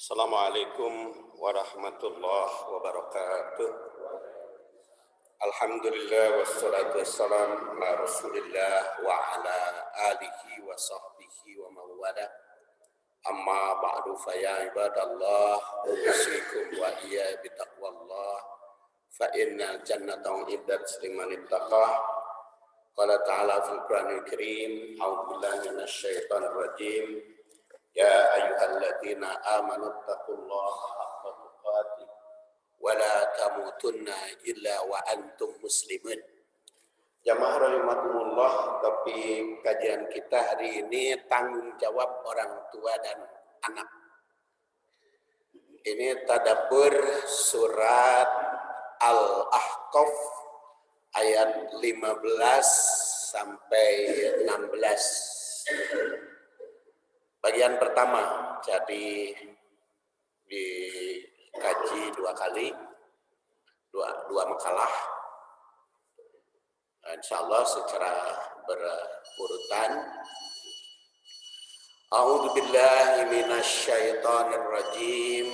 Assalamualaikum warahmatullahi wabarakatuh. Alhamdulillah wassalatu wassalamu ala Rasulillah wa ala alihi wa sahbihi wa mawala. Amma ba'du fa ya ibadallah usikum wa iya bitaqwallah fa innal jannata u'iddat liman ittaqah. Qala ta'ala fil Qur'anil Karim, a'udzu billahi minasy syaithanir rajim. Ya ayyuhalladzina amanu taqullaha haqqa tuqatih wa la tamutunna illa wa antum muslimun. Jamaah rahimakumullah, topik kajian kita hari ini tanggung jawab orang tua dan anak. Ini tadabbur surat Al-Ahqaf ayat 15 sampai 16. Bagian pertama, jadi dikaji dua kali, dua makalah. Insyaallah secara berurutan. A'udzu billahi minasy syaithanir rajim.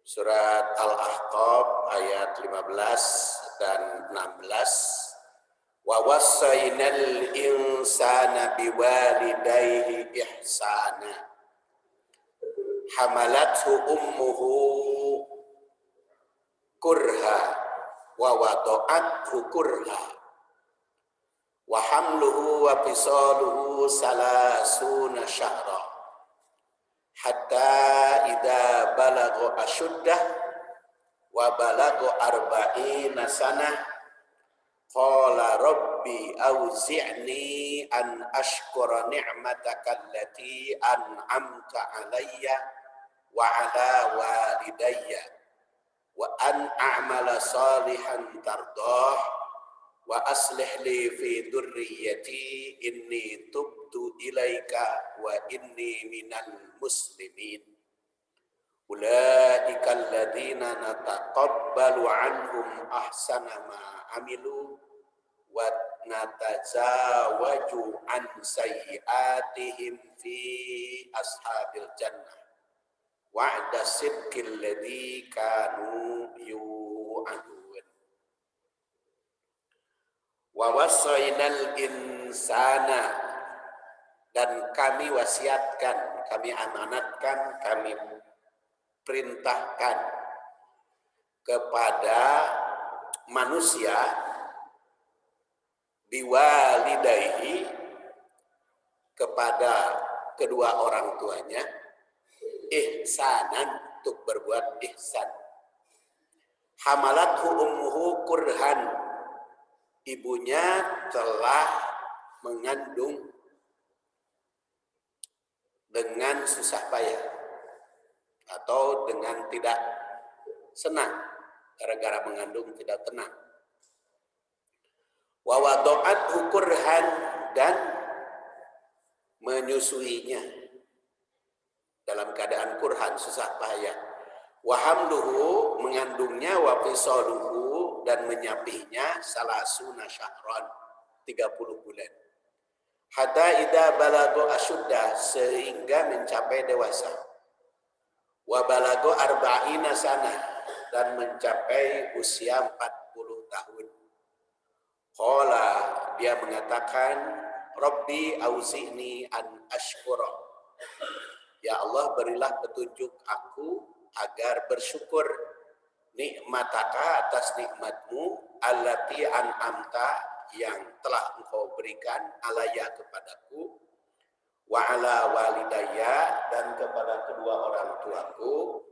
Surat Al-Ahqaf ayat 15 dan 16. Wa wassaynal insana biwalidayhi ihsana hamalathu ummuhu kurha wa wada'athu kurha wa hamluhu wa fisaluhu salasuna syahra hatta idza balagha ashuddah wa balagha arba'ina sanah qala rabbi auzi'ni an ashkura ni'mataka allati an'amta alayya wa ala walidayya wa an a'mala salihan tardah wa aslih li fi dhurriyyati inni tubtu ilaika wa inni minal muslimin. Ulaika alladzina nataqabbalu anhum ahsana ma amilu wa natazawaju an sayyi'atihim fi ashabil jannah wa'da sidqil ladzi kanu yu'adun. Wa wassaynal insana, dan kami wasiatkan, kami amanatkan, kami perintahkan kepada manusia biwalidayhi, kepada kedua orang tuanya, ihsanan, untuk berbuat ihsan. Hamalathu ummuhu kurhan, ibunya telah mengandung dengan susah payah atau dengan tidak senang, gara-gara mengandung tidak tenang. Wa wada'athu kurhan, dan menyusuinya dalam keadaan kurhan, susah payah. Wa hamluhu, mengandungnya, wa fisaluhu, dan menyapihnya, salasuna syahran, 30 bulan. Hatta idza balagha ashuddah, sehingga mencapai dewasa. Wa balagha arba'ina sanah, dan mencapai usia 40 tahun. Qala, dia mengatakan, Rabbi auzi'ni an ashkura. Ya Allah, berilah petunjuk aku agar bersyukur nikmataka, atas nikmatmu, allati an'amta, yang telah engkau berikan, alaya, kepadaku, wa ala walidayya, dan kepada kedua orang tuaku,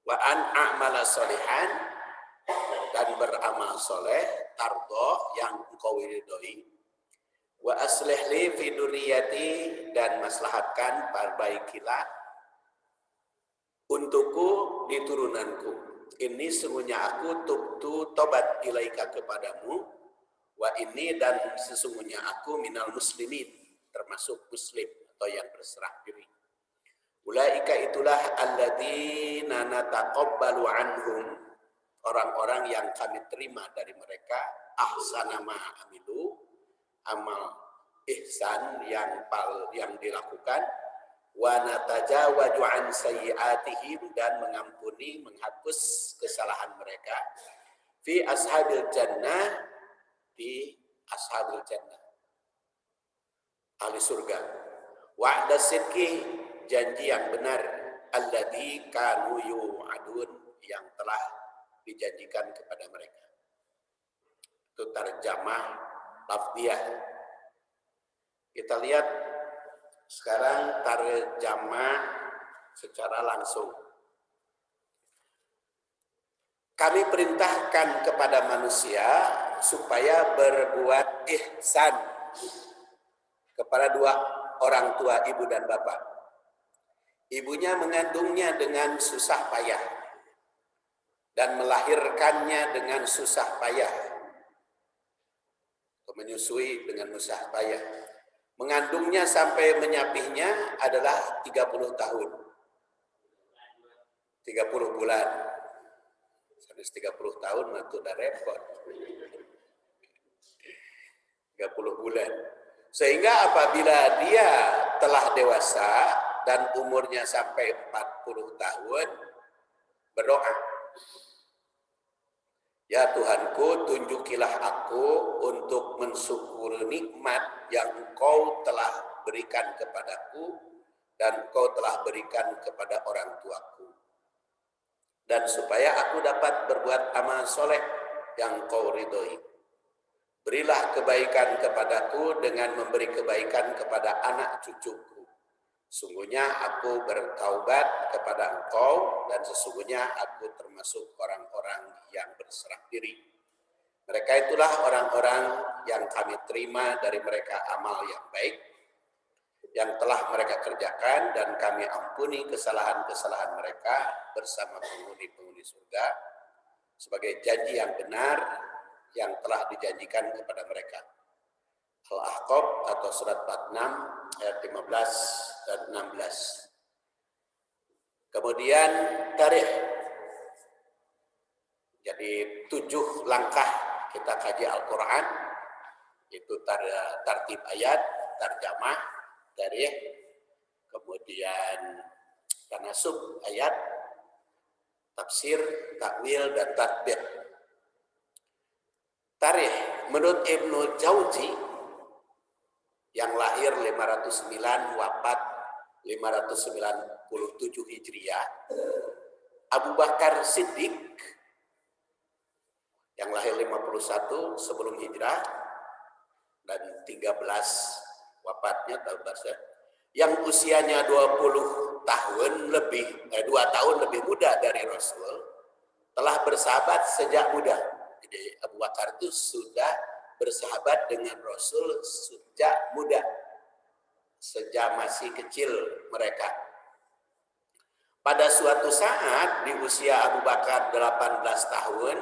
wa an a'mala sholihan, dan beramal soleh, tardo, yang engkau ridhoi, wa aslih li fi dzurriyyati, dan maslahatkan, perbaikilah untukku di turunanku. Ini sesungguhnya aku tubtu tobat ilaika, kepadamu, wa ini, dan sesungguhnya aku minal muslimin, termasuk muslim atau yang berserah diri. Ulaika, itulah alladzina nataqabbalu anhum, orang-orang yang kami terima dari mereka, ahsana ma amilu, amal ihsan yang dilakukan, wa natajawaju an sayyi'atihim, dan mengampuni, menghapus kesalahan mereka, fi ashabil jannah, di ashabil jannah, ahli surga, wa'da sidqi, janji yang benar, alladzi kanu yu'adun, yang telah dijanjikan kepada mereka. Itu terjemah lafdiyah. Kita lihat sekarang terjemah secara langsung. Kami perintahkan kepada manusia supaya berbuat ihsan kepada dua orang tua, ibu dan bapak. Ibunya mengandungnya dengan susah payah dan melahirkannya dengan susah payah, menyusui dengan susah payah. Mengandungnya sampai menyapihnya adalah 30 tahun. 30 bulan. Sampai 30 tahun itu udah repot. 30 bulan. Sehingga apabila dia telah dewasa dan umurnya sampai 40 tahun, berdoa, ya Tuhanku, tunjukilah aku untuk mensyukuri nikmat yang Engkau telah berikan kepadaku dan Engkau telah berikan kepada orang tuaku. Dan supaya aku dapat berbuat amal soleh yang Engkau ridhoi. Berilah kebaikan kepadaku dengan memberi kebaikan kepada anak cucuku. Sungguhnya aku bertaubat kepada Engkau dan sesungguhnya aku termasuk orang-orang yang berserah diri. Mereka itulah orang-orang yang kami terima dari mereka amal yang baik yang telah mereka kerjakan, dan kami ampuni kesalahan-kesalahan mereka bersama penghuni-penghuni surga sebagai janji yang benar yang telah dijanjikan kepada mereka. Al-Ahqaf atau surat 46 ayat 15 dan 16. Kemudian tarikh. Jadi 7 langkah kita kaji Al-Quran. Itu tartib ayat, tarjamah, tarikh, kemudian tanasub ayat, tafsir, takwil, dan tatbiq. Tarikh menurut Ibnu Jauzi yang lahir 509, wafat 597 Hijriah. Abu Bakar Siddiq yang lahir 51 sebelum Hijrah dan 13 wafatnya tahun basah. Yang usianya 20 tahun lebih, 2 tahun lebih muda dari Rasul, telah bersahabat sejak muda. Jadi Abu Bakar itu sudah bersahabat dengan Rasul sejak muda, sejak masih kecil mereka. Pada suatu saat di usia Abu Bakar 18 tahun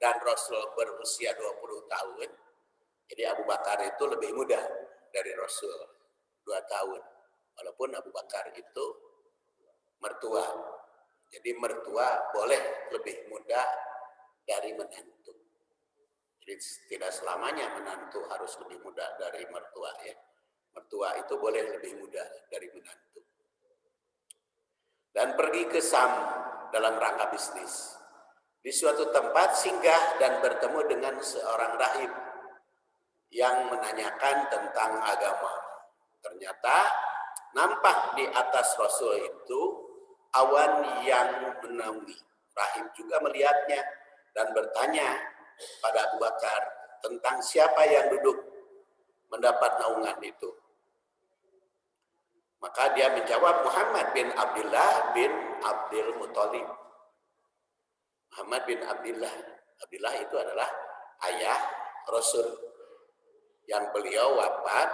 dan Rasul berusia 20 tahun, jadi Abu Bakar itu lebih muda dari Rasul 2 tahun. Walaupun Abu Bakar itu mertua. Jadi mertua boleh lebih muda dari menantu. Jadi tidak selamanya menantu harus lebih muda dari mertua ya. Mertua itu boleh lebih muda dari menantu. Dan pergi ke Sam dalam rangka bisnis. Di suatu tempat singgah dan bertemu dengan seorang rahib yang menanyakan tentang agama. Ternyata nampak di atas Rasul itu awan yang menaungi. Rahib juga melihatnya dan bertanya pada Abu Bakar tentang siapa yang duduk mendapat naungan itu. Maka dia menjawab, Muhammad bin Abdullah bin Abdul Muthalib. Muhammad bin Abdullah. Abdullah itu adalah ayah Rasul yang beliau wafat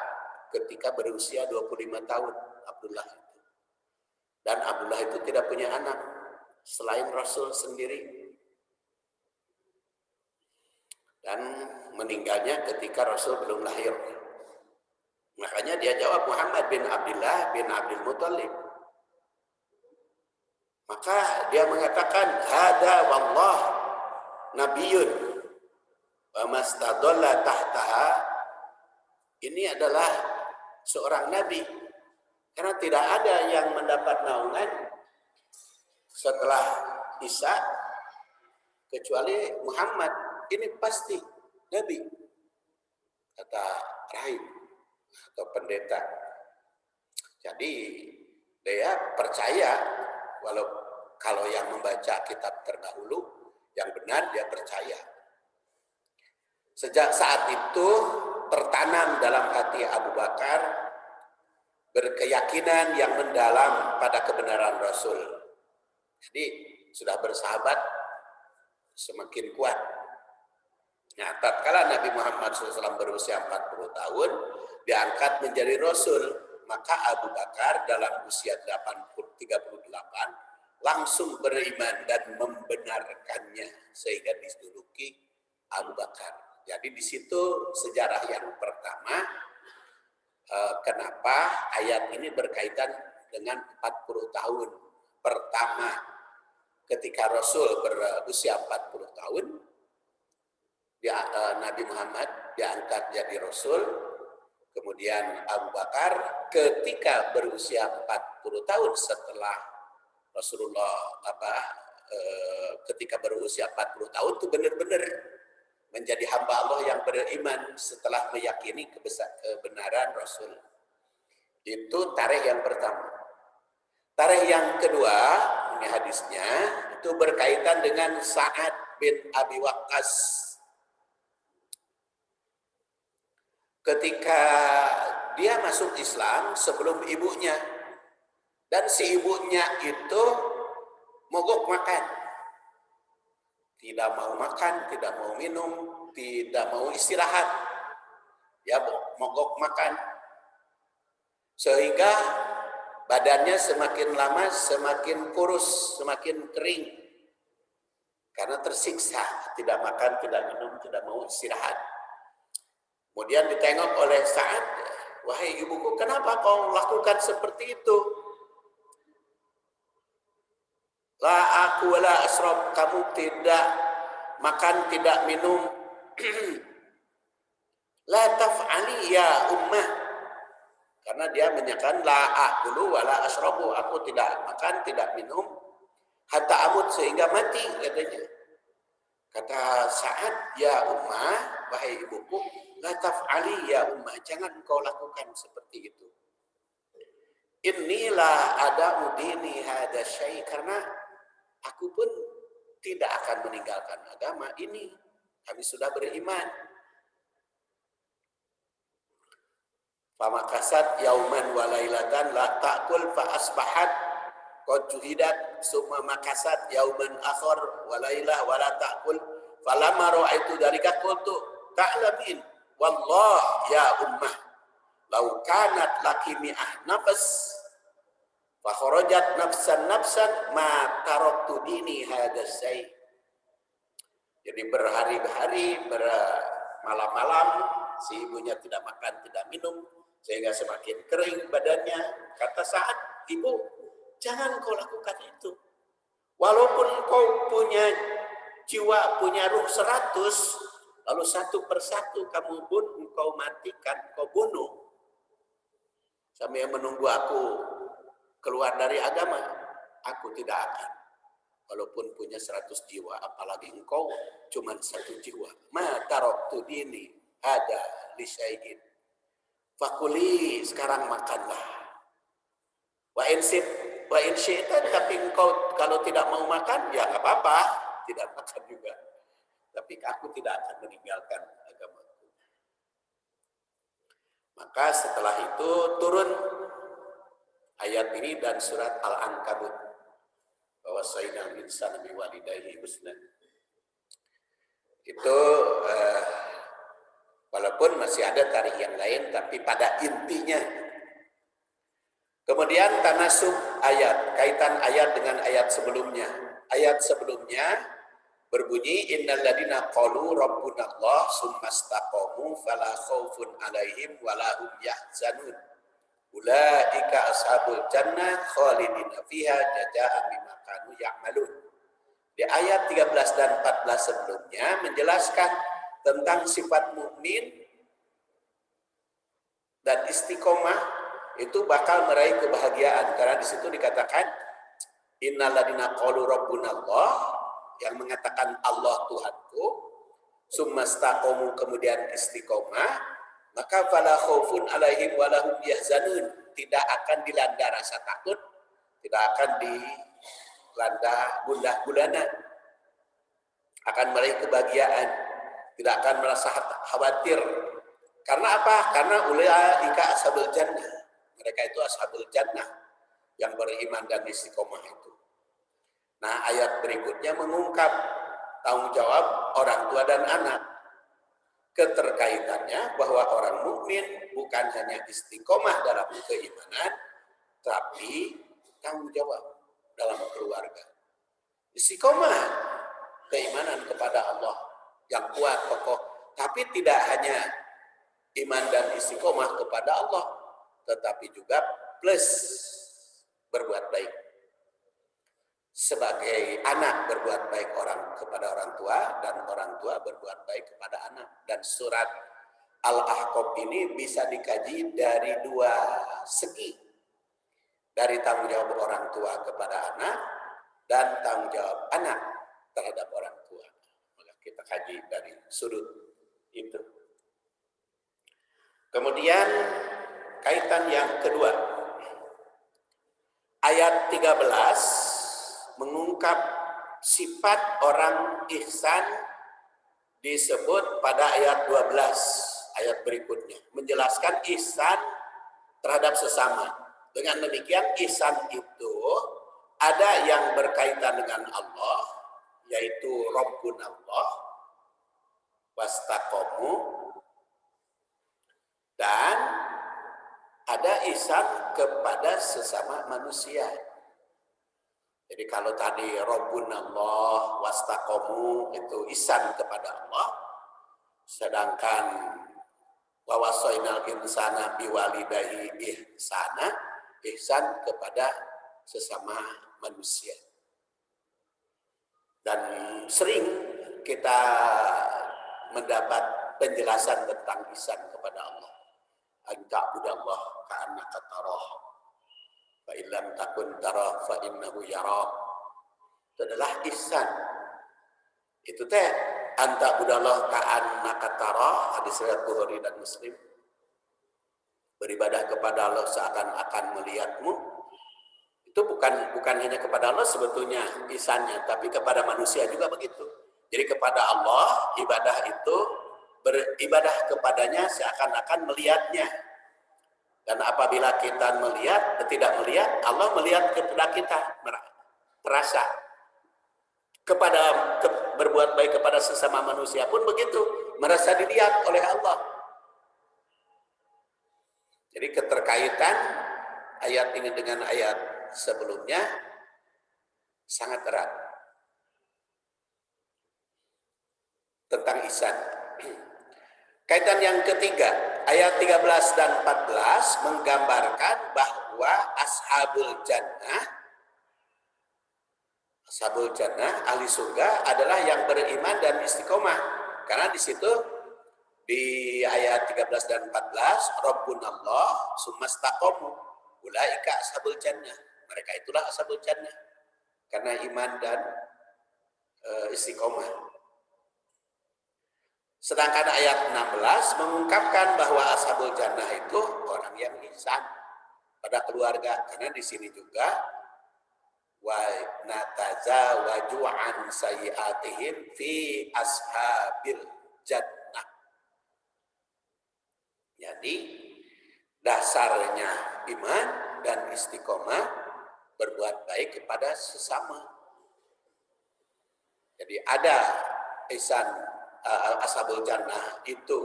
ketika berusia 25 tahun. Abdullah itu. Dan Abdullah itu tidak punya anak selain Rasul sendiri. Dan meninggalnya ketika Rasul belum lahir. Makanya dia jawab Muhammad bin Abdullah bin Abdul Muthalib. Maka dia mengatakan hada wallah nabiyun wa mastadalla tahtaha. Ini adalah seorang nabi Karena tidak ada yang mendapat naungan setelah Isa kecuali Muhammad. Ini pasti Nabi, kata rahib atau pendeta. Jadi dia percaya, walau kalau yang membaca kitab terdahulu yang benar dia percaya. Sejak saat itu tertanam dalam hati Abu Bakar berkeyakinan yang mendalam pada kebenaran Rasul. Jadi sudah bersahabat semakin kuat. Nah, tatkala Nabi Muhammad SAW berusia 40 tahun, diangkat menjadi Rasul, maka Abu Bakar dalam usia 38 langsung beriman dan membenarkannya sehingga dijuluki Abu Bakar. Jadi di situ sejarah yang pertama, kenapa ayat ini berkaitan dengan 40 tahun. Pertama, ketika Rasul berusia 40 tahun, Nabi Muhammad diangkat jadi Rasul. Kemudian Abu Bakar ketika berusia 40 tahun setelah Rasulullah ketika berusia 40 tahun itu benar-benar menjadi hamba Allah yang beriman setelah meyakini kebenaran Rasul. Itu tarikh yang pertama. Tarikh yang kedua, ini hadisnya, itu berkaitan dengan Sa'ad bin Abi Waqqas. Ketika dia masuk Islam sebelum ibunya, dan si ibunya itu mogok makan, tidak mau makan, tidak mau minum, tidak mau istirahat, ya mogok makan, sehingga badannya semakin lama semakin kurus, semakin kering, karena tersiksa, tidak makan, tidak minum, tidak mau istirahat. Kemudian ditengok oleh Sa'ad, wahai ibuku, kenapa kau lakukan seperti itu? La aku la asrob, kamu tidak makan, tidak minum. La taf'ali ya ummah. Karena dia menyatakan la akulu wa la asrobu, aku tidak makan, tidak minum, hatta amut, sehingga mati, katanya. Kata Sa'ad, ya ummah, wahai ibuku, la taf'ali ya ummah, jangan kau lakukan seperti itu. Inilah ada udini hada syai, karena aku pun tidak akan meninggalkan agama ini. Kami sudah beriman. Famakasat yauman walailatan la ta'kul fa asbahat qad juhidat summa makasat yauman akhar walailah wala ta'kul falamma ra'aitu dalika qultu ta'lamin wallah ya ummah law kanat laki mi'ah nafas fa kharajat nafsan ma taraktu dini hadha syai. Jadi berhari-hari, bermalam-malam si ibunya tidak makan, tidak minum, sehingga semakin kering badannya. Kata Sa'ad, ibu, jangan kau lakukan itu. Walaupun kau punya jiwa, punya ruh 100, lalu satu persatu kamu pun engkau matikan, kau bunuh, sambil menunggu aku keluar dari agama, aku tidak akan. Walaupun punya 100 jiwa, apalagi engkau cuma 1 jiwa. Ma taraktu dini ada li syai'in. Fakuli, sekarang makanlah. Wa in syi'ta, tapi engkau kalau tidak mau makan, ya enggak apa-apa, tidak makan juga. Tapi aku tidak akan meninggalkan agamaku. Maka setelah itu turun ayat ini dan surat Al-Ankabut, bahwa sayyidina insan biwalidayhi husna. Itu walaupun masih ada tarikh yang lain, tapi pada intinya. Kemudian tanasub ayat, kaitan ayat dengan ayat sebelumnya. Ayat sebelumnya berbunyi innal ladina qalu rabbunallah tsumastaqamu fala khaufun alaihim wala hum yahzanun. Ulaika ashabul jannah khalidina fiha jazaa'an bima kanu ya'malun. Di ayat 13 dan 14 sebelumnya menjelaskan tentang sifat mukmin dan istiqomah itu bakal meraih kebahagiaan, karena di situ dikatakan innalladzina qalu rabbunallah, yang mengatakan Allah Tuhanku, summastaqamu, kemudian istiqomah, maka fala khaufun alaihim walahum yahzanun, tidak akan dilanda rasa takut, tidak akan dilanda gundah gulana, akan meraih kebahagiaan, tidak akan merasa khawatir. Karena apa? Karena ulaika ashabul jannah, mereka itu ashabul jannah, yang beriman dan istiqomah itu. Nah, ayat berikutnya mengungkap tanggung jawab orang tua dan anak. Keterkaitannya bahwa orang mukmin bukan hanya istiqomah dalam keimanan, tapi tanggung jawab dalam keluarga. Istiqomah keimanan kepada Allah yang kuat, kokoh, tapi tidak hanya iman dan istiqomah kepada Allah, tetapi juga plus berbuat baik. Sebagai anak berbuat baik kepada orang tua, dan orang tua berbuat baik kepada anak. Dan surat Al-Ahqaf ini bisa dikaji dari dua segi, dari tanggung jawab orang tua kepada anak dan tanggung jawab anak terhadap orang tua. Maka kita kaji dari sudut itu. Kemudian kaitan yang kedua, ayat 13 mengungkap sifat orang ihsan disebut pada ayat 12, ayat berikutnya, menjelaskan ihsan terhadap sesama. Dengan demikian ihsan itu ada yang berkaitan dengan Allah, yaitu Rabbunallah, wastaqamu, dan ada ihsan kepada sesama manusia. Jadi kalau tadi Rabbunallah wastaqamu itu ihsan kepada Allah, sedangkan wa wasainal insana biwalidayhi ihsana, ihsan kepada sesama manusia. Dan sering kita mendapat penjelasan tentang ihsan kepada Allah. Anta'budallah ka'annaka tarah, fa illam takun tarah fa innahu yarah. Itu adalah ihsan. Itu teh anta'budallah ka'annaka tarah, hadis riwayat Bukhari dan Muslim. Beribadah kepada Allah seakan-akan melihatmu. Itu bukan hanya kepada Allah sebetulnya ihsannya, tapi kepada manusia juga begitu. Jadi kepada Allah ibadah itu beribadah kepadanya seakan-akan melihatnya. Dan apabila kita tidak melihat, Allah melihat kepada kita, terasa. Berbuat baik kepada sesama manusia pun begitu, merasa dilihat oleh Allah. Jadi keterkaitan ayat ini dengan ayat sebelumnya sangat erat tentang ihsan. Kaitan yang ketiga, ayat 13 dan 14 menggambarkan bahwa ashabul jannah, ahli surga adalah yang beriman dan istiqomah. Karena di situ di ayat 13 dan 14, Rabbunallah summastaqamu ulaika ashabul jannah. Mereka itulah ashabul jannah karena iman dan istiqomah. Sedangkan ayat 16 mengungkapkan bahwa ashabul jannah itu orang yang ihsan pada keluarga, karena di sini juga wa natazawaju an sayyi'atihim fi ashabil jannah. Jadi dasarnya iman dan istiqomah berbuat baik kepada sesama. Jadi ada ihsan ashabul jannah itu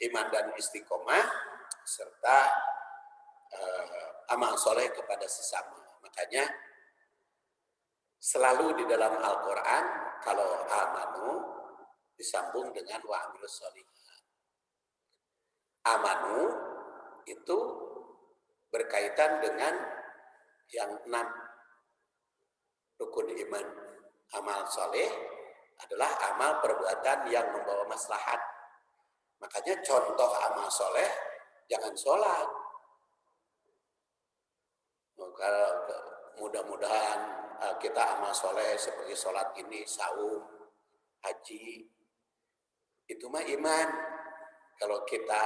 iman dan istiqomah serta amal soleh kepada sesama. Makanya selalu di dalam Al-Quran kalau amanu disambung dengan wa amilus sholihat. Amanu itu berkaitan dengan yang 6 rukun iman. Amal soleh adalah amal perbuatan yang membawa maslahat. Makanya contoh amal soleh, jangan sholat. mudah-mudahan kita amal soleh seperti sholat ini, saum, haji, itu mah iman. Kalau kita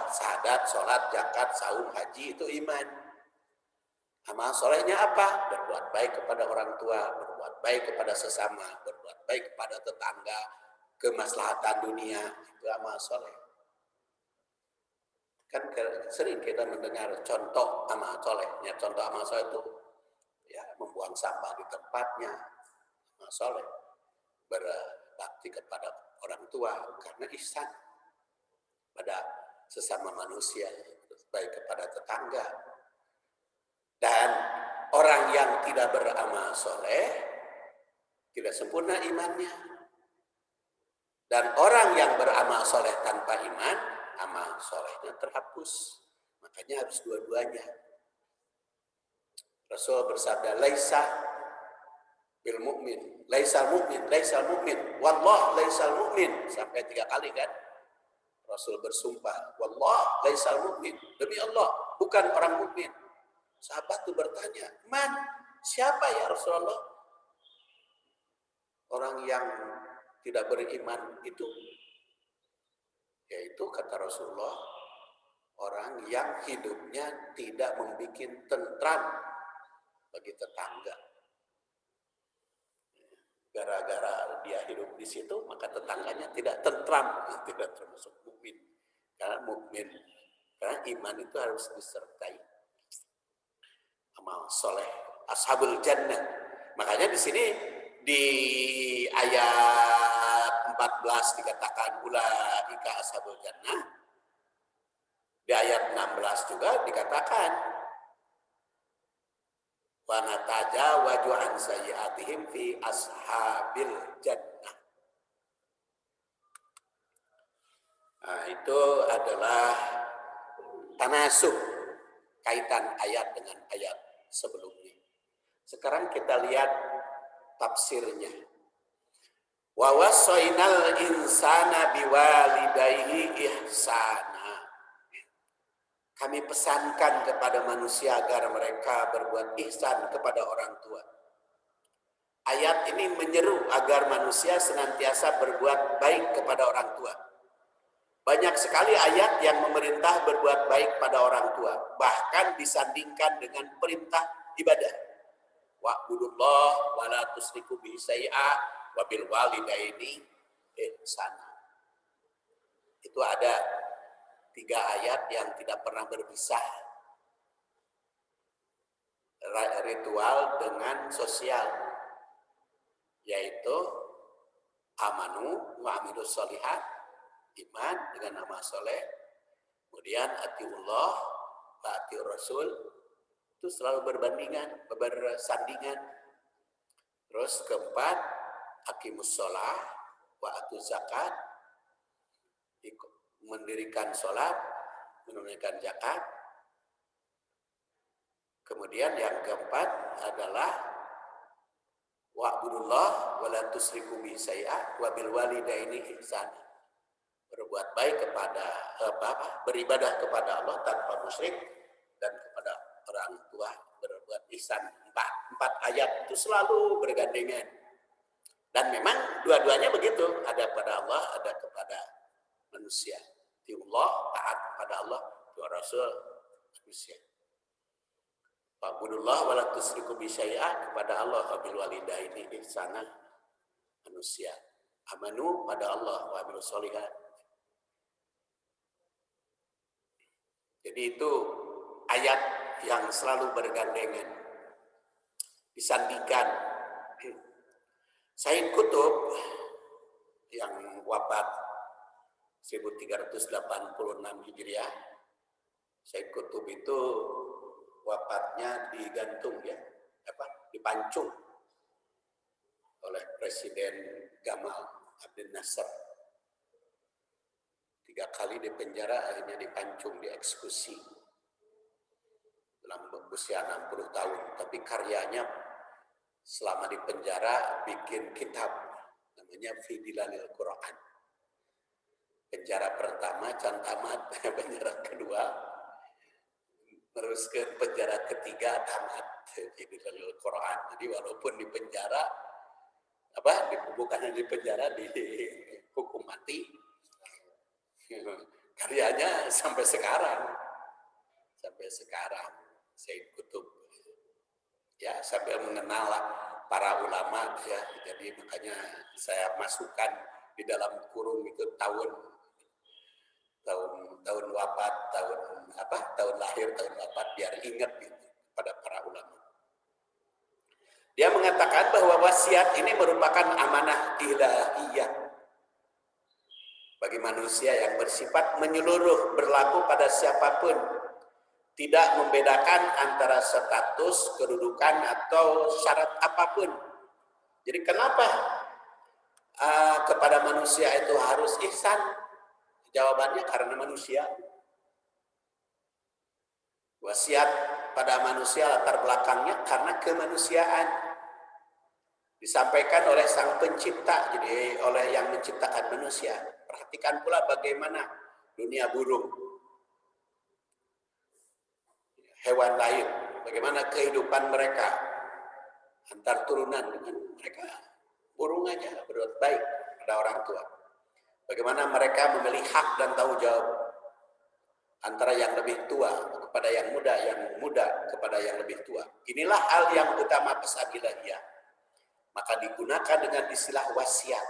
sahadat, sholat, zakat, saum, haji itu iman. Amal solehnya apa? Berbuat baik kepada orang tua, berbuat baik kepada sesama, berbuat baik kepada tetangga, kemaslahatan dunia, itu amal soleh. Kan sering kita mendengar contoh amal solehnya. Contoh amal soleh itu ya membuang sampah di tempatnya, amal soleh. Berbakti kepada orang tua karena ihsan pada sesama manusia, baik kepada tetangga. Dan orang yang tidak beramal soleh tidak sempurna imannya. Dan orang yang beramal soleh tanpa iman, amal solehnya terhapus. Makanya harus dua-duanya. Rasul bersabda, laisa bil mu'min, laisal mu'min, wallah laisal mu'min. Sampai 3 kali kan. Rasul bersumpah, wallah laisal mu'min. Demi Allah, bukan orang mukmin. Sahabat itu bertanya, man, siapa ya Rasulullah? Orang yang tidak beriman itu. Yaitu kata Rasulullah, orang yang hidupnya tidak membuat tentram bagi tetangga. Gara-gara dia hidup di situ, maka tetangganya tidak tentram, tidak termasuk mukmin. Karena mukmin, karena iman itu harus disertai amal soleh, ashabul jannah. Makanya di sini di ayat 14 dikatakan ulaika ashabul jannah. Di ayat 16 juga dikatakan wa natajawaju an sayyi'atihim fi ashabil jannah. Nah, itu adalah tanasub, kaitan ayat dengan ayat sebelumnya. Sekarang kita lihat tafsirnya. Wa wasainal insana biwalidayhi ihsana. Kami pesankan kepada manusia agar mereka berbuat ihsan kepada orang tua. Ayat ini menyeru agar manusia senantiasa berbuat baik kepada orang tua. Banyak sekali ayat yang memerintah berbuat baik pada orang tua, bahkan disandingkan dengan perintah ibadah. Wa'budullah wa la tusyriku bihi syai'a wa bil walidaini ihsana. Itu ada 3 ayat yang tidak pernah berpisah. Ritual dengan sosial, yaitu amanu wa amilus sholihat, iman dengan amal soleh, kemudian atiullah wa atiur rasul, itu selalu berbandingan, bersandingan. Terus keempat, aqimus sholah wa atuz zakat, mendirikan sholat, menunaikan zakat. Kemudian yang keempat adalah wa'budullah wa la tusyriku bihi syai'a wa bil walidaini ihsana. Berbuat baik kepada beribadah kepada Allah tanpa musyrik, dan kepada orang tua berbuat ihsan. 4 ayat itu selalu bergandengan. Dan memang dua-duanya begitu, ada pada Allah, ada kepada manusia. Tiullah, taat kepada Allah, wa rasul, manusia. Wa'budullah wa la tusyriku bihi syai'a, kepada Allah, wa bil walidaini ihsana, manusia. Amanu pada Allah, wa amilus sholihat. Jadi itu ayat yang selalu bergandengan, disandingkan. Sayyid Qutb yang wafat 1386 Hijriah, Sayyid Qutb itu wafatnya digantung dipancung oleh Presiden Gamal Abdel Nasser. 3 kali di penjara, akhirnya dipancung, dieksekusi dalam usia 60 tahun. Tapi karyanya selama di penjara bikin kitab namanya Fi Dilalil Quran. Penjara pertama Can Tamat, penjara kedua terus ke penjara ketiga tamat jadi Al-Quran. Jadi walaupun di penjara bukannya di penjara, di hukum mati, karyanya sampai sekarang Said Qutb ya, sampai mengenal para ulama ya. Jadi makanya saya masukkan di dalam kurung itu tahun wafat, tahun lahir, tahun wafat, biar ingat gitu pada para ulama. Dia mengatakan bahwa wasiat ini merupakan amanah ilahiyah bagi manusia yang bersifat menyeluruh, berlaku pada siapapun, tidak membedakan antara status, kedudukan, atau syarat apapun. Jadi kenapa kepada manusia itu harus ihsan? Jawabannya karena manusia. Wasiat pada manusia latar belakangnya karena kemanusiaan. Disampaikan oleh Sang Pencipta, jadi oleh yang menciptakan manusia. Perhatikan pula bagaimana dunia burung, hewan lain, bagaimana kehidupan mereka antar turunan dengan mereka. Burung aja berbuat baik pada orang tua. Bagaimana mereka memilih hak dan tanggung jawab antara yang lebih tua kepada yang muda kepada yang lebih tua. Inilah hal yang utama pesan ilahiyah. Maka digunakan dengan istilah wasiat.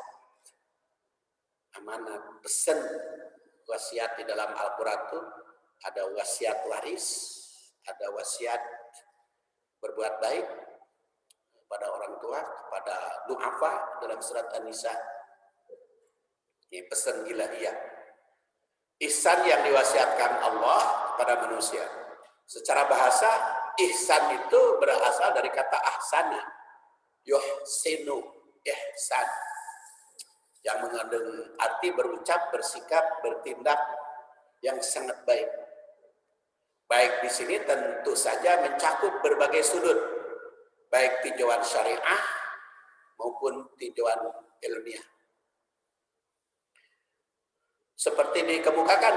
Amanat, pesan wasiat di dalam Al-Quran itu ada wasiat waris, ada wasiat berbuat baik kepada orang tua, kepada du'afa dalam surat An-Nisa. Ini pesan ilahiyah. Ihsan yang diwasiatkan Allah kepada manusia. Secara bahasa, ihsan itu berasal dari kata ahsana, yuhsinu, ihsan, yang mengandung arti berucap, bersikap, bertindak yang sangat baik. Baik di sini tentu saja mencakup berbagai sudut, baik tinjauan syariah maupun tinjauan ilmiah. Seperti dikemukakan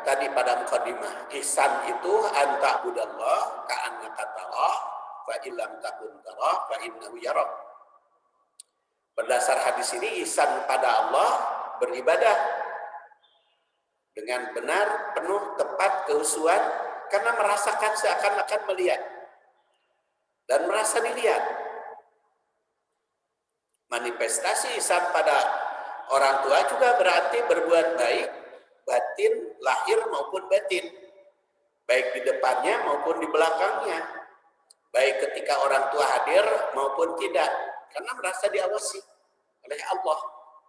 tadi pada mukadimah, ihsan itu anta budallah ka'annaka tarah fa illam takun tarah fa innahu yarak. Berdasar hadis ini, ihsan pada Allah beribadah dengan benar, penuh, tepat, kehusuan, karena merasakan seakan-akan melihat dan merasa dilihat. Manifestasi ihsan pada orang tua juga berarti berbuat baik, batin, lahir maupun batin. Baik di depannya maupun di belakangnya. Baik ketika orang tua hadir maupun tidak. Karena merasa diawasi oleh Allah.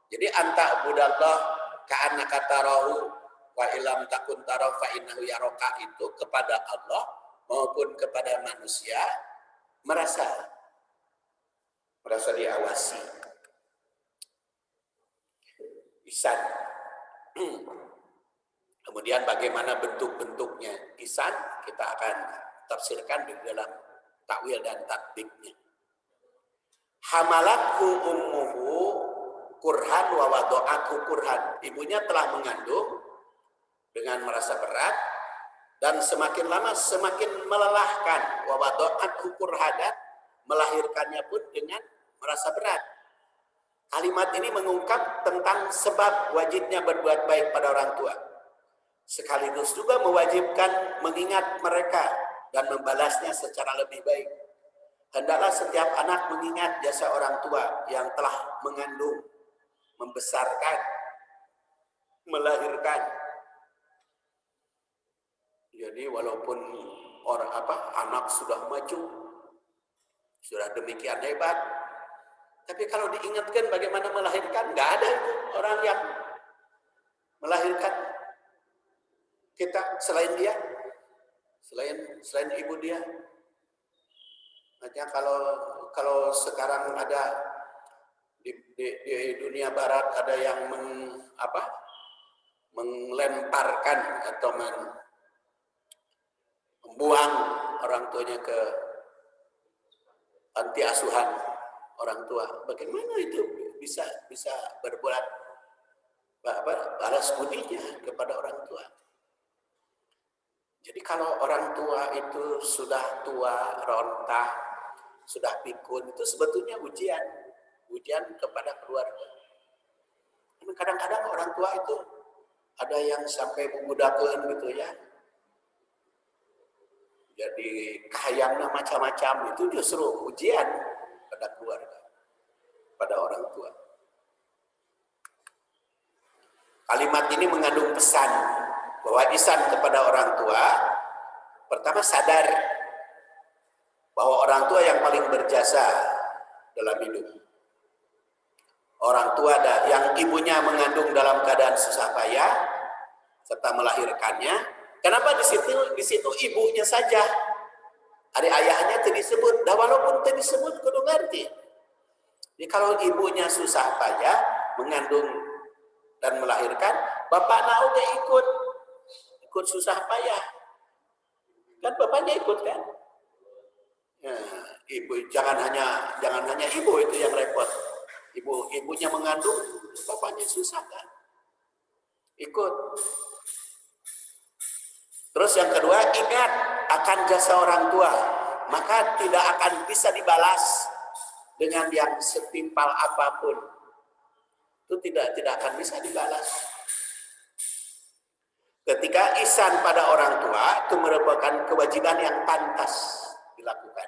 Jadi anta budallah ka'annaka tarahu wa ilam takun tarahu fa innahu yaraka itu kepada Allah maupun kepada manusia merasa diawasi. Ihsan. Kemudian bagaimana bentuk-bentuknya ihsan kita akan tafsirkan di dalam takwil dan tatbiknya. Hamalathu ummuhu kurhan wa wada'athu kurhan. Ibunya telah mengandung dengan merasa berat dan semakin lama semakin melelahkan. Wa wada'athu kurhadan, melahirkannya pun dengan merasa berat. Kalimat ini mengungkap tentang sebab wajibnya berbuat baik pada orang tua. Sekaligus juga mewajibkan mengingat mereka dan membalasnya secara lebih baik. Hendaklah setiap anak mengingat jasa orang tua yang telah mengandung, membesarkan, melahirkan. Jadi walaupun anak sudah maju, sudah demikian hebat, tapi kalau diingatkan bagaimana melahirkan, nggak ada itu orang yang melahirkan kita selain dia, selain ibu dia. Makanya kalau sekarang ada di dunia barat ada yang melemparkan atau membuang orang tuanya ke panti asuhan orang tua. Bagaimana itu bisa berbuat balas budinya kepada orang tua? Jadi kalau orang tua itu sudah tua, renta, sudah pikun, itu sebetulnya ujian kepada keluarga. Kadang-kadang orang tua itu ada yang sampai memudahkan gitu ya. Jadi kayangnya macam-macam, itu justru ujian pada keluarga, pada orang tua. Kalimat ini mengandung pesan bahwa ihsan kepada orang tua, pertama sadar bahwa orang tua yang paling berjasa dalam hidup. Orang tua yang ibunya mengandung dalam keadaan susah payah serta melahirkannya. Kenapa di situ ibunya saja? Ada ayahnya tidak disebut. Dah walaupun tidak disebut kudu ngerti. Jadi kalau ibunya susah payah mengandung dan melahirkan, bapak naunya ikut susah payah. Kan bapaknya ikut kan? Nah, ibu jangan hanya ibu itu yang repot. Ibunya mengandung, bapaknya susah kan? Ikut. Terus yang kedua, ingat akan jasa orang tua, maka tidak akan bisa dibalas dengan yang setimpal apapun. Itu tidak akan bisa dibalas. Ketika ihsan pada orang tua itu merupakan kewajiban yang pantas dilakukan.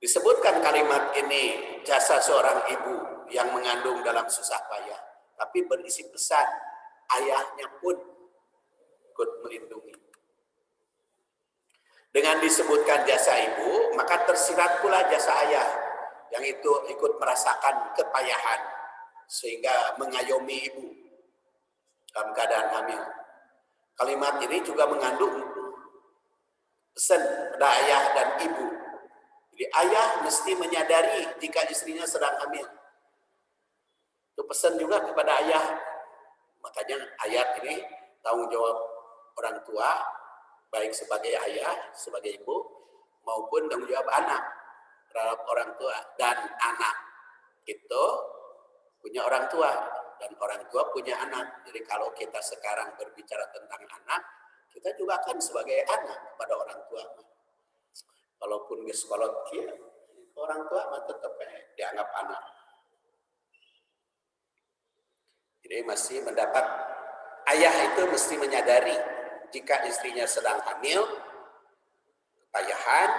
Disebutkan kalimat ini jasa seorang ibu yang mengandung dalam susah payah, tapi berisi pesan ayahnya pun ikut melindungi. Dengan disebutkan jasa ibu, maka tersirat pula jasa ayah yang itu ikut merasakan kepayahan sehingga mengayomi ibu dalam keadaan hamil. Kalimat ini juga mengandung pesan pada ayah dan ibu. Jadi ayah mesti menyadari jika istrinya sedang hamil. Itu pesan juga kepada ayah. Makanya ayat ini tanggung jawab orang tua, baik sebagai ayah, sebagai ibu, maupun tanggung jawab anak terhadap orang tua. Dan anak itu punya orang tua, dan orang tua punya anak. Jadi kalau kita sekarang berbicara tentang anak, kita juga akan sebagai anak kepada orang tua. Walaupun di sekolah kia, orang tua mah tetap dianggap anak. Jadi masih mendapat, ayah itu mesti menyadari jika istrinya sedang hamil, kepayahan,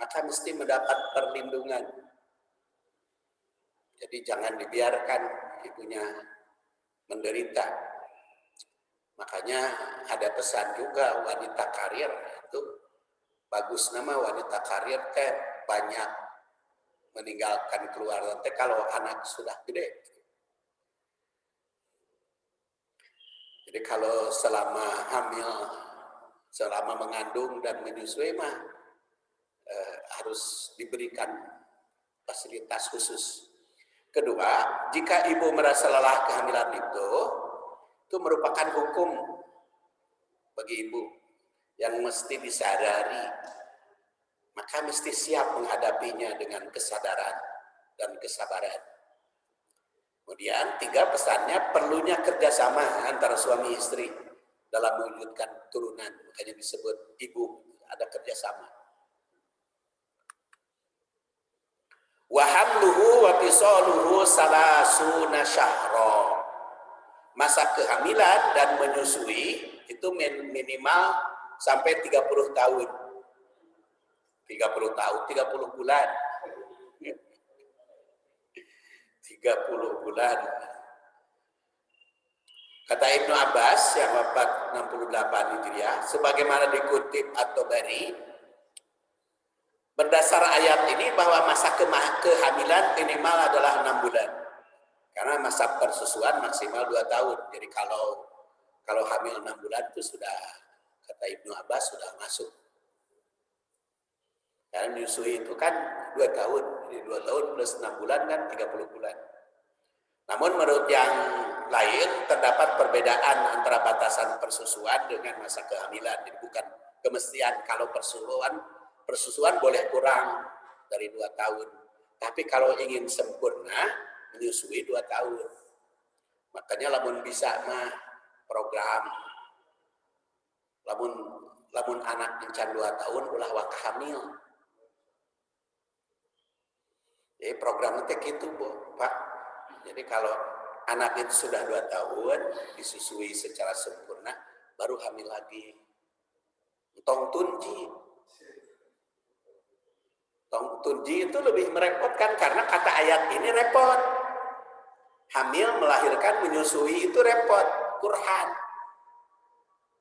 maka mesti mendapat perlindungan. Jadi jangan dibiarkan ibunya menderita. Makanya ada pesan juga wanita karir itu bagus, nama wanita karir teh banyak meninggalkan keluarga teh kalau anak sudah gede. Jadi kalau selama hamil, selama mengandung dan menyusui mah harus diberikan fasilitas khusus. Kedua, jika ibu merasa lelah kehamilan itu merupakan hukum bagi ibu yang mesti disadari, maka mesti siap menghadapinya dengan kesadaran dan kesabaran. Kemudian tiga pesannya, perlunya kerjasama antara suami istri dalam mewujudkan turunan, makanya disebut ibu ada kerjasama. Wa hamluhu wa fisaluhu salasuna syahra. Masa kehamilan dan menyusui itu minimal sampai 30 tahun. 30 bulan. 30 bulan. Kata Ibnu Abbas yang wafat 68 Hijriah, sebagaimana dikutip At-Tabari, berdasar ayat ini bahwa masa kehamilan minimal adalah 6 bulan. Karena masa persusuan maksimal 2 tahun. Jadi kalau hamil 6 bulan itu sudah, kata Ibnu Abbas, sudah masuk. Karena menyusui itu kan 2 tahun. Jadi 2 tahun plus 6 bulan kan 30 bulan. Namun menurut yang lain terdapat perbedaan antara batasan persusuan dengan masa kehamilan. Jadi bukan kemestian kalau persusuan boleh kurang dari 2 tahun. Tapi kalau ingin sempurna, menyusui 2 tahun. Makanya lamun bisa mah program lamun lamun anak encan 2 tahun ulah wak hamil. Jadi program itu gitu Bu, Pak. Jadi kalau anak itu sudah 2 tahun disusui secara sempurna baru hamil lagi. Tong tunji. Tong tunji itu lebih merepotkan karena kata ayat ini repot. Hamil, melahirkan, menyusui itu repot, Quran.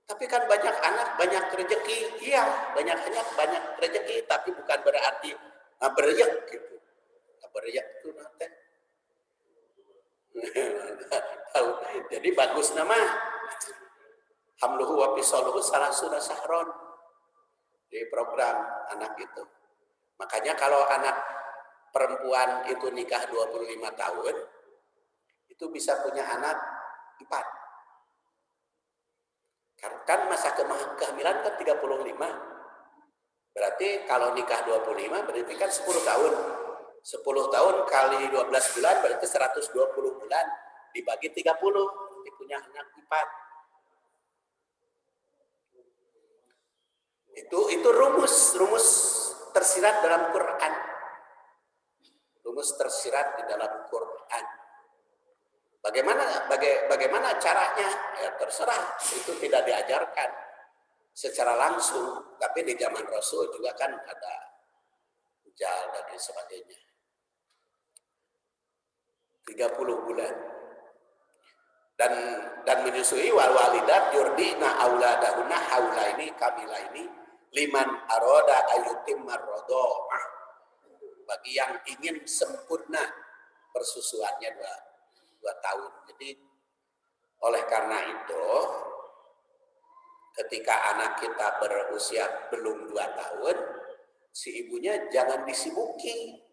Tapi kan banyak anak, banyak rezeki. Iya, banyak rezeki, tapi bukan berarti berrejek gitu. Berrejek itu nanti. Tahu. Jadi bagus nama. Hamluhu wa fisaluhu salasuna sahron. Di program anak itu. Makanya kalau anak perempuan itu nikah 25 tahun, itu bisa punya anak 4. Kan masa kehamilan kan 35. Berarti kalau nikah 25 berarti kan 10 tahun. 10 tahun kali 12 bulan berarti 120 bulan dibagi 30, berarti punya anak 4. Itu rumus tersirat dalam Quran. Rumus tersirat di dalam Quran. Bagaimana caranya? Ya terserah, itu tidak diajarkan secara langsung, tapi di zaman Rasul juga kan ada ujal dan sebagainya. 30 bulan. Dan menyusui wal walidat yurdina auladahunna haulaini kamilaini liman aroda ayutimar rodha'ah. Bagi yang ingin sempurna persusuannya 2 tahun. Jadi oleh karena itu ketika anak kita berusia belum 2 tahun, si ibunya jangan disibuki.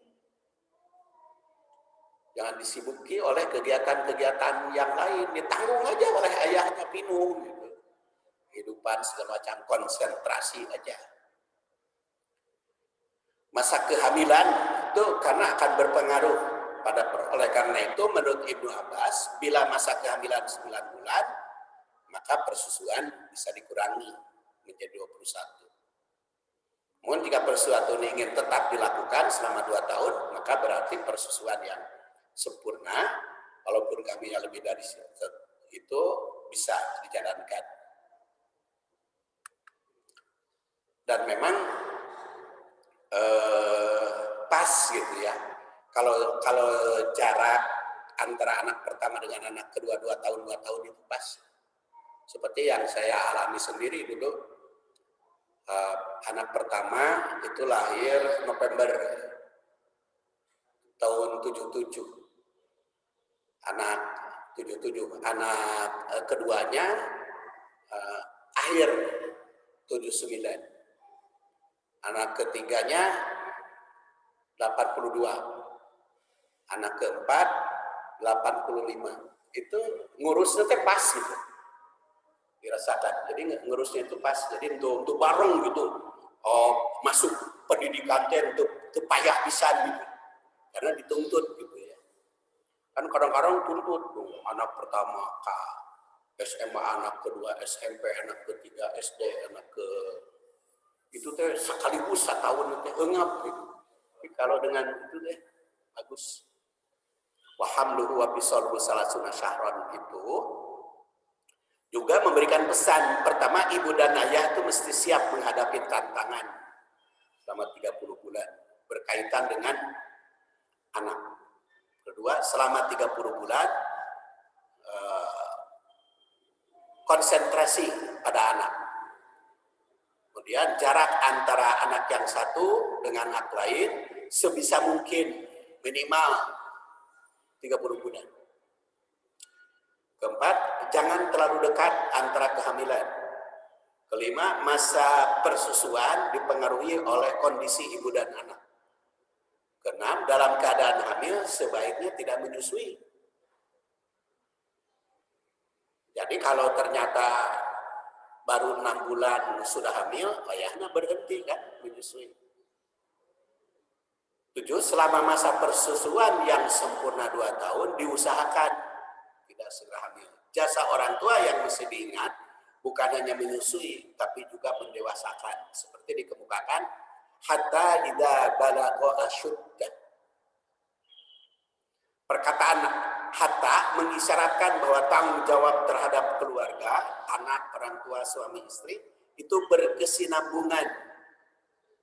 Jangan disibuki oleh kegiatan-kegiatan yang lain. Ditanggung aja oleh ayahnya pinuh gitu. Kehidupan segala macam, konsentrasi aja. Masa kehamilan itu karena akan berpengaruh oleh karena itu menurut Ibnu Abbas bila masa kehamilan 9 bulan maka persusuan bisa dikurangi menjadi 21. Namun jika persusuan ini ingin tetap dilakukan selama 2 tahun maka berarti persusuan yang sempurna walaupun kami lebih dari itu bisa dijalankan. Dan memang pas gitu ya. Kalau jarak antara anak pertama dengan anak kedua 2 tahun itu pas. Seperti yang saya alami sendiri dulu. Anak pertama itu lahir November tahun 77. Anak 77. Anak keduanya akhir 79. Anak ketiganya 82. Anak keempat 85. Itu ngurusnya teh pas gitu. Dirasakan. Jadi ngurusnya itu pas. Jadi untuk bareng gitu. Masuk pendidikan teh untuk payah pisan gitu. Karena dituntut gitu ya. Kan kadang-kadang tuntut anak pertama K, SMA anak kedua, SMP anak ketiga, SD anak ke itu teh sekaligus 1 tahun teh engap gitu. Tapi kalau dengan itu deh bagus. Wa hamluhu wa fisaluhu salasuna syahran itu juga memberikan pesan. Pertama, ibu dan ayah itu mesti siap menghadapi tantangan selama 30 bulan berkaitan dengan anak. Kedua, selama 30 bulan konsentrasi pada anak. Kemudian jarak antara anak yang satu dengan anak lain sebisa mungkin minimal 30 bulan. Keempat, jangan terlalu dekat antara kehamilan. Kelima, masa persusuan dipengaruhi oleh kondisi ibu dan anak. Keenam, dalam keadaan hamil sebaiknya tidak menyusui. Jadi kalau ternyata baru 6 bulan sudah hamil, ayahnya berhenti kan menyusui. 7, selama masa persusuan yang sempurna 2 tahun diusahakan tidak segera hamil. Jasa orang tua yang mesti diingat bukan hanya menyusui tapi juga mendewasakan. Seperti dikemukakan hatta idza balagha asyuddah. Perkataan hatta mengisyaratkan bahwa tanggung jawab terhadap keluarga, anak, orang tua, suami, istri itu berkesinambungan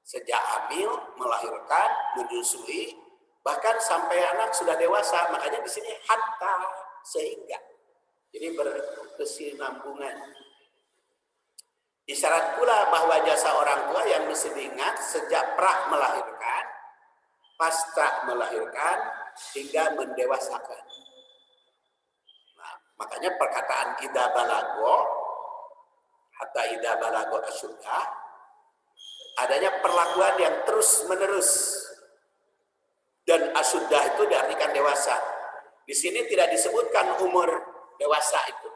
sejak hamil, melahirkan, menyusui, bahkan sampai anak sudah dewasa. Makanya di sini hatta, sehingga. Jadi berkesinambungan. Isyarat pula bahwa jasa orang tua yang mesti diingat sejak pra melahirkan, pasca melahirkan, hingga mendewasakan. Nah, makanya perkataan idza balagha hatta idza balagha asyuddah, adanya perlakuan yang terus menerus. Dan asyuddah itu diartikan dewasa. Di sini tidak disebutkan umur dewasa itu,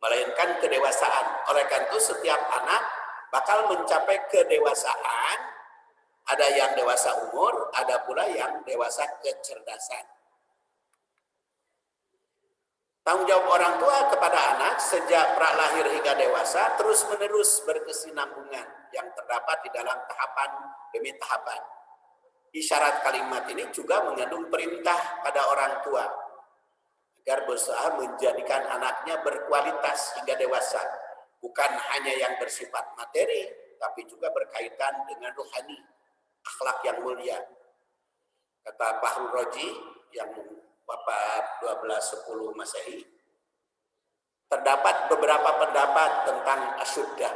melainkan kedewasaan. Oleh karena itu setiap anak bakal mencapai kedewasaan. Ada yang dewasa umur, ada pula yang dewasa kecerdasan. Tanggung jawab orang tua kepada anak sejak pralahir hingga dewasa terus menerus berkesinambungan yang terdapat di dalam tahapan demi tahapan. Isyarat kalimat ini juga mengandung perintah pada orang tua agar berusaha menjadikan anaknya berkualitas hingga dewasa, bukan hanya yang bersifat materi, tapi juga berkaitan dengan rohani, akhlak yang mulia. Kata Fahrul Raji yang wafat 1210 Masehi, terdapat beberapa pendapat tentang asyuddah.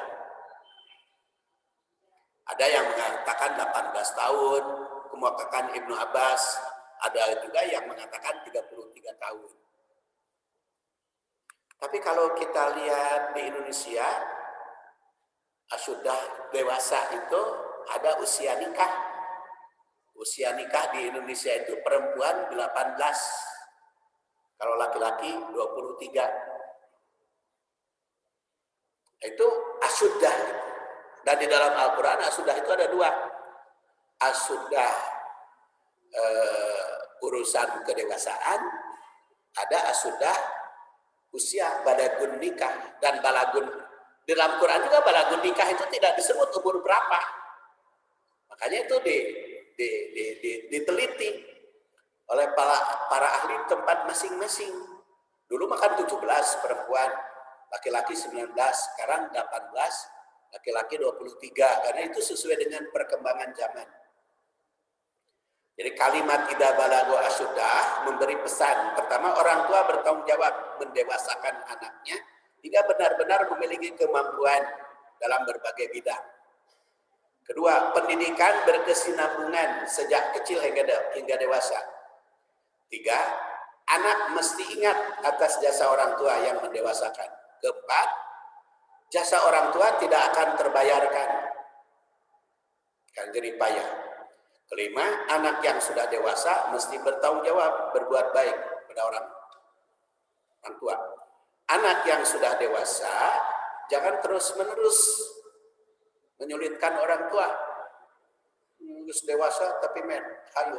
Ada yang mengatakan 18 tahun, kemukakan Ibnu Abbas, ada juga yang mengatakan 33 tahun. Tapi kalau kita lihat di Indonesia, asyuddah dewasa itu ada usia nikah. Usia nikah di Indonesia itu perempuan 18, kalau laki-laki 23. Itu asyuddah. Dan di dalam Al-Quran asyuddah itu ada dua. Asyuddah urusan kedewasaan, ada asyuddah usia balagun nikah. Dan balagun di dalam Quran juga balagun nikah itu tidak disebut umur berapa. Makanya itu diteliti oleh para ahli tempat masing-masing. Dulu makan 17 perempuan, laki-laki 19, sekarang 18, laki-laki 23, karena itu sesuai dengan perkembangan zaman. Jadi kalimat idza balagha asyuddah memberi pesan. Pertama, orang tua bertanggung jawab mendewasakan anaknya hingga benar-benar memiliki kemampuan dalam berbagai bidang. Kedua, pendidikan berkesinambungan sejak kecil hingga dewasa. Tiga, anak mesti ingat atas jasa orang tua yang mendewasakan. Keempat, jasa orang tua tidak akan terbayarkan, kan jadi payah. Kelima, anak yang sudah dewasa mesti bertanggung jawab berbuat baik pada orang tua. Anak yang sudah dewasa jangan terus-menerus menyulitkan orang tua. Terus dewasa tapi ayo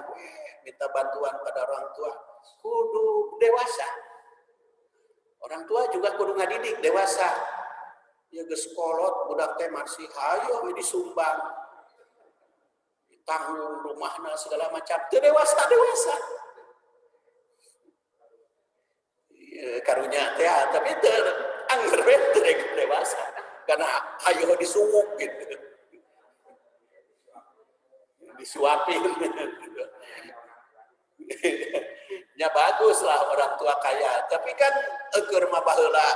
minta bantuan pada orang tua. Kudu dewasa. Orang tua juga kudu ngadidik dewasa. Ya geus kolot budak teh masih ayo disumbang. Ditanggung rumahna segala macam. Teu dewasa. Ya, karunya teh tapi teu angger we teu dewasa. Karena ayo disunguk gitu, disuapin. Ya bagus lah orang tua kaya, tapi kan keur mah baheula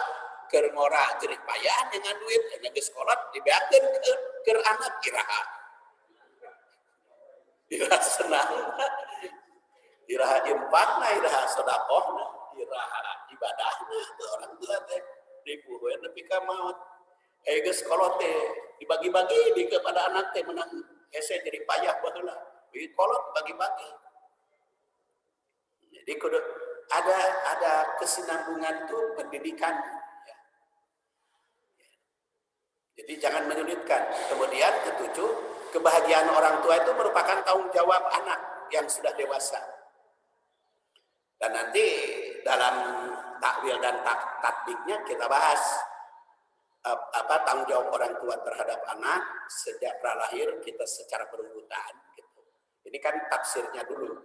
keur ngora jerih payah dengan duit nya geus kolot dibeakeun keur anak iraha senang, iraha infakna, iraha sedekahna, iraha ibadahna teh orang tua teh dipueueun nepi ka maot. Geus kolot teh dibagi-bagi di kepada anak teh menang hese jadi payah baheula. Di kolot bagi-bagi. Jadi kudu ada kesinambungan itu pendidikan. Ya. Jadi jangan menyulitkan. Kemudian ketujuh, kebahagiaan orang tua itu merupakan tanggung jawab anak yang sudah dewasa. Dan nanti dalam takwil dan tatbiknya kita bahas. Tanggung jawab orang tua terhadap anak sejak pralahir kita secara berurutan gitu. Ini kan tafsirnya dulu.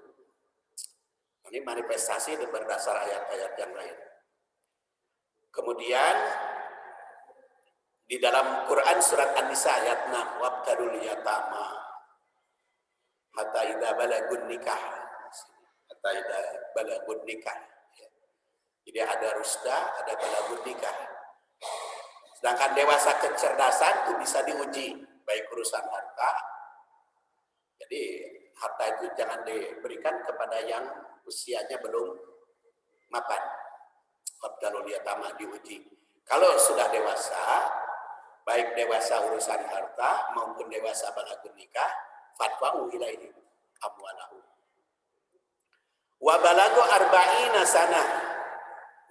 Ini manifestasi berdasar ayat-ayat yang lain. Kemudian di dalam Quran surat An-Nisa ayat 6, wabtalul yatama hatta idza balagun nikah. Hatta idza balagun nikah. Jadi ada rusda, ada balagun nikah. Sedangkan dewasa kecerdasan itu bisa diuji, baik urusan harta. Jadi harta itu jangan diberikan kepada yang usianya belum mapan. Wabtalul yatama diuji. Kalau sudah dewasa, baik dewasa urusan harta maupun dewasa balagun nikah, fatwa'u ilaihi amwalahu. Wa balago arba'ina sanah.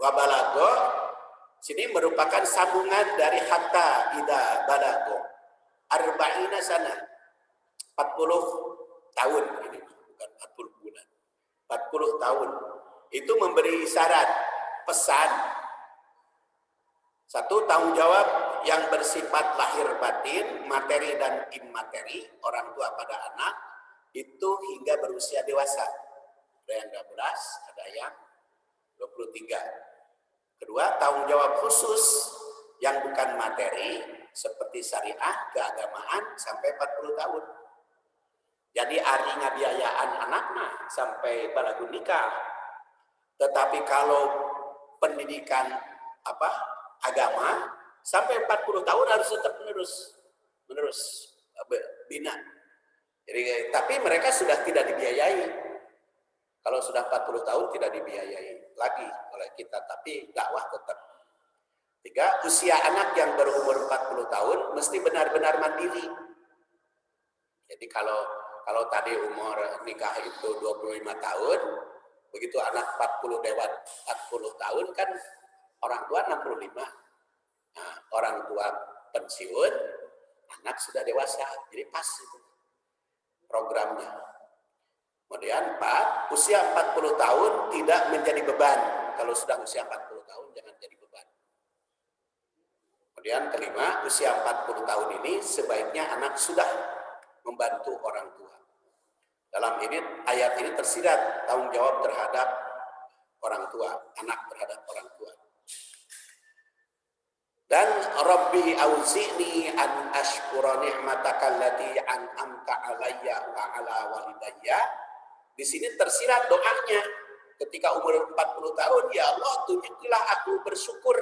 Wa balago sini merupakan sambungan dari hatta ida balago arba'ina sana 40 tahun ini, bukan 40 bulan, 40 tahun. Itu memberi syarat pesan. Satu, tanggung jawab yang bersifat lahir batin, materi dan imateri orang tua pada anak itu hingga berusia dewasa. Ada yang 12, ada yang 23. Kedua, tanggung jawab khusus yang bukan materi seperti syariah, keagamaan sampai 40 tahun. Jadi ari ngabiayaan anaknya sampai balagun nikah. Tetapi kalau pendidikan agama sampai 40 tahun harus tetap menerus bina. Jadi tapi mereka sudah tidak dibiayai. Kalau sudah 40 tahun tidak dibiayai lagi oleh kita, tapi dakwah tetap. 3, usia anak yang berumur 40 tahun mesti benar-benar mandiri. Jadi kalau tadi umur nikah itu 25 tahun, begitu anak 40 tahun kan orang tua 65. Nah, orang tua pensiun, anak sudah dewasa. Jadi pas itu programnya. Kemudian 4, usia 40 tahun tidak menjadi beban. Kalau sudah usia 40 tahun jangan jadi beban. Kemudian kelima, usia 40 tahun ini sebaiknya anak sudah membantu orang tua. Dalam ayat ini tersirat tanggung jawab terhadap orang tua, anak terhadap orang tua. Dan Rabbi auzi'ni an ashkura ni'mataka allati an'amta alayya wa ala walidayya. Di sini tersirat doanya ketika umur 40 tahun, ya Allah tunjukilah aku bersyukur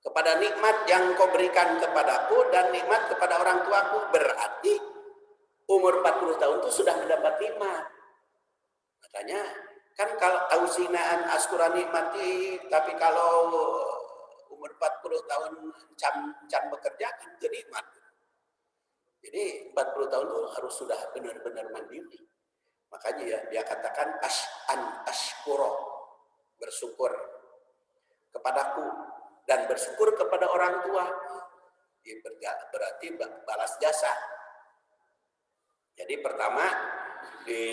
kepada nikmat yang kau berikan kepadaku dan nikmat kepada orang tuaku. Berarti umur 40 tahun itu sudah mendapat nikmat. Makanya kan kalau auzinaan askura nikmati, tapi kalau umur 40 tahun can bekerja kan jadi nikmat. Jadi 40 tahun itu harus sudah benar-benar mandiri. Makanya ya dia katakan ashkuro, bersyukur kepadaku dan bersyukur kepada orang tua. Berarti balas jasa. Jadi pertama di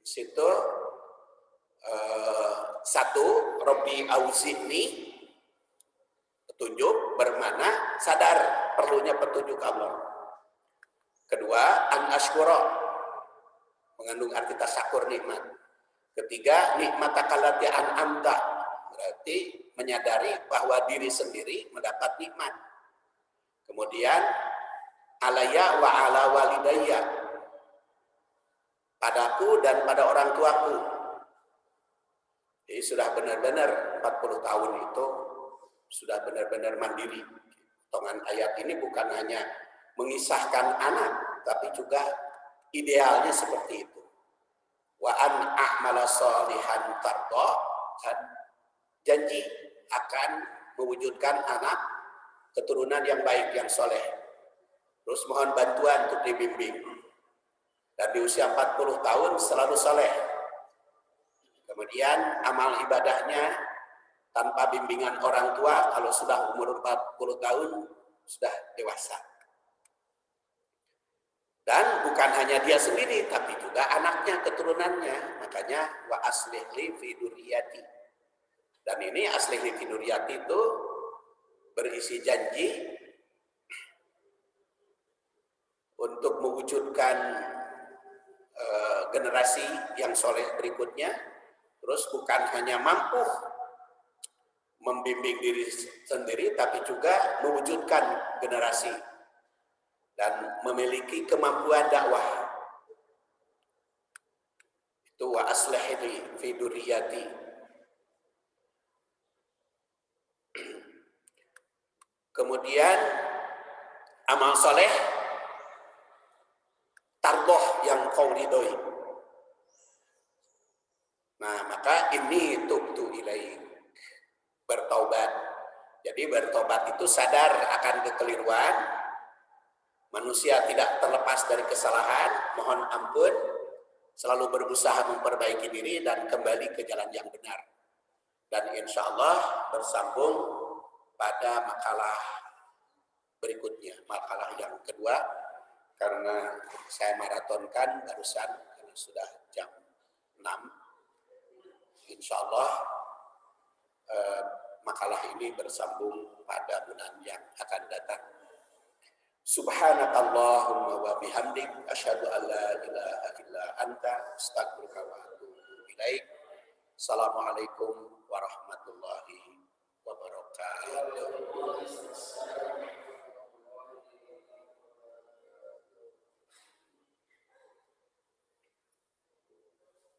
situ 1, Rabbi auzi'ni, petunjuk bermakna sadar perlunya petunjuk Allah. Kedua, an ashkura, mengandung arti tasakur nikmat. Ketiga, nikmataka allati an'amta, berarti menyadari bahwa diri sendiri mendapat nikmat. Kemudian alayya wa ala walidayya, padaku dan pada orang tuaku. Jadi sudah benar-benar 40 tahun itu sudah benar-benar mandiri. Potongan ayat ini bukan hanya mengisahkan anak, tapi juga idealnya seperti itu. Wa an a'mala sholihan tardo, dan janji akan mewujudkan anak keturunan yang baik, yang soleh. Terus mohon bantuan untuk dibimbing. Dan di usia 40 tahun selalu soleh. Kemudian amal ibadahnya tanpa bimbingan orang tua, kalau sudah umur 40 tahun sudah dewasa. Dan bukan hanya dia sendiri, tapi juga anaknya, keturunannya. Makanya wa aslih li fi duriyati. Dan ini aslih li fi duriyati itu berisi janji untuk mewujudkan generasi yang soleh berikutnya. Terus bukan hanya mampu membimbing diri sendiri, tapi juga mewujudkan generasi dan memiliki kemampuan dakwah. Itu wa aslih fi duriyati. Kemudian amal soleh tarboh yang kau ridhoi. Nah, maka ini tubtu ilaik, bertaubat. Jadi bertobat itu sadar akan kekeliruan. Manusia tidak terlepas dari kesalahan, mohon ampun, selalu berusaha memperbaiki diri dan kembali ke jalan yang benar. Dan insya Allah bersambung pada makalah berikutnya, makalah yang kedua, karena saya maratonkan barusan karena sudah jam 6. Insya Allah makalah ini bersambung pada bulan yang akan datang. Subhanakallahumma wa bihamdik asyhadu an la ilaha illa anta astaghfiruka wa atubu ilaik. Assalamualaikum warahmatullahi wabarakatuh.